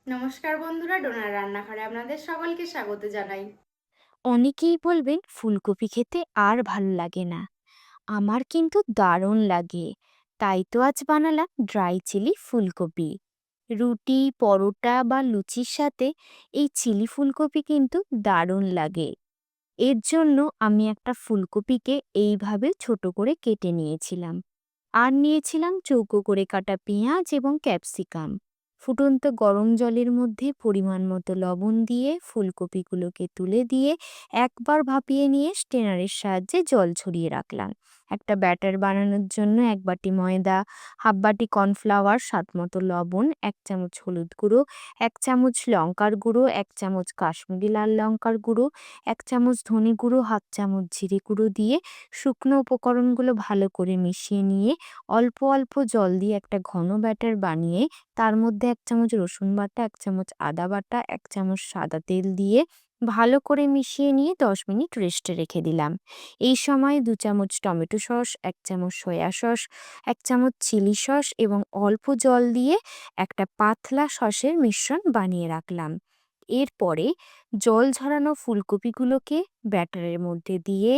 নমস্কার বন্ধুরা, ডোনার রান্নাঘরে আপনাদের সকলকে স্বাগত জানাই। অনেকেই বলবেন ফুলকপি খেতে আর ভালো লাগে না। আমার কিন্তু দারুণ লাগে। তাই তো আজ বানালাম ড্রাই চিলি ফুলকপি। রুটি, পরোটা বা লুচির সাথে এই চিলি ফুলকপি কিন্তু দারুণ লাগে। এর জন্য আমি একটা ফুলকপিকে এইভাবে ছোট করে কেটে নিয়েছিলাম। আর নিয়েছিলাম চৌকো করে কাটা পেঁয়াজ এবং ক্যাপসিকাম। ফুটন্ত গরম জলের মধ্যে পরিমাণ মতো লবণ দিয়ে ফুলকপিগুলোকে তুলে দিয়ে একবার ভাপিয়ে নিয়ে স্টেনারের সাহায্যে জল ছড়িয়ে রাখলাম। একটা ব্যাটার বানানোর জন্য 1 বাটি ময়দা, হাফ বাটি কর্নফ্লাওয়ার, স্বাদ মতো লবণ, 1 চামচ হলুদ গুঁড়ো, 1 চামচ লঙ্কার গুঁড়ো, 1 চামচ কাশ্মীরি লাল লঙ্কার গুঁড়ো, 1 চামচ ধনে গুঁড়ো, হাফ চামচ জিরে গুঁড়ো দিয়ে শুকনো উপকরণগুলো ভালো করে মিশিয়ে নিয়ে অল্প অল্প জল দিয়ে একটা ঘন ব্যাটার বানিয়ে তার মধ্যে 1 চামচ রসুন বাটা, 1 চামচ আদা বাটা, 1 চামচ সাদা তেল দিয়ে ভালো করে মিশিয়ে নিয়ে 10 মিনিট রেস্টে রেখে দিলাম। এই সময় 2 চামচ টমেটো সস, 1 চামচ সয়া সস, 1 চামচ চিলি সস এবং অল্প জল দিয়ে একটা পাতলা সসের মিশ্রণ বানিয়ে রাখলাম। এরপরে জল ঝরানো ফুলকপিগুলোকে ব্যাটারের মধ্যে দিয়ে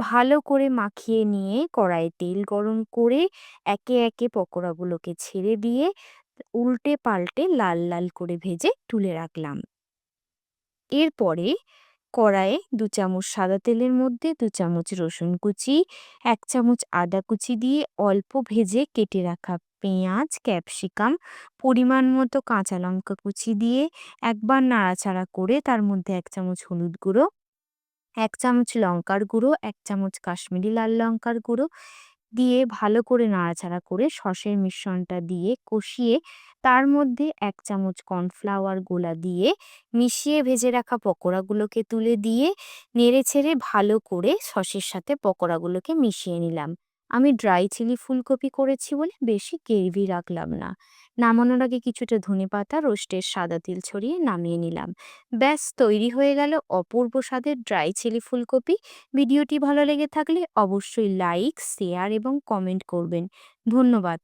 ভালো করে মাখিয়ে নিয়ে কড়াইয়ে তেল গরম করে একে একে পকোড়াগুলোকে ছেড়ে দিয়ে উল্টে পাল্টে লাল লাল করে ভেজে তুলে রাখলাম। এরপরে কড়াইয়ে 2 চামচ সাদা তেলের মধ্যে 2 চামচ রসুন কুচি, 1 চামচ আদা কুচি দিয়ে অল্প ভেজে কেটে রাখা পেঁয়াজ, ক্যাপসিকাম, পরিমাণ মতো কাঁচা লঙ্কা কুচি দিয়ে একবার নাড়াচাড়া করে তার মধ্যে 1 চামচ হলুদ গুঁড়ো, 1 চামচ লঙ্কার গুঁড়ো, 1 চামচ কাশ্মীরি লাল লঙ্কার গুঁড়ো দিয়ে ভালো করে নাড়াচাড়া করে সসের মিশ্রণটা দিয়ে কষিয়ে তার মধ্যে 1 চামচ কর্নফ্লাওয়ার গোলা দিয়ে মিশিয়ে ভেজে রাখা পকোড়াগুলোকে তুলে দিয়ে নেড়েছেড়ে ভালো করে সসের সাথে পকোড়াগুলোকে মিশিয়ে নিলাম। আমি ড্রাই চিলি ফুলকপি করেছি বলে বেশি গ্রেভি রাখলাম না। নামানোর আগে কিছুটা ধনেপাতা, রোস্টের সাদা তিল ছড়িয়ে নামিয়ে নিলাম। ব্যাস তৈরি হয়ে গেল অপূর্ব স্বাদের ড্রাই চিলি ফুলকপি। ভিডিওটি ভালো লেগে থাকলে অবশ্যই লাইক, শেয়ার এবং কমেন্ট করবেন। ধন্যবাদ।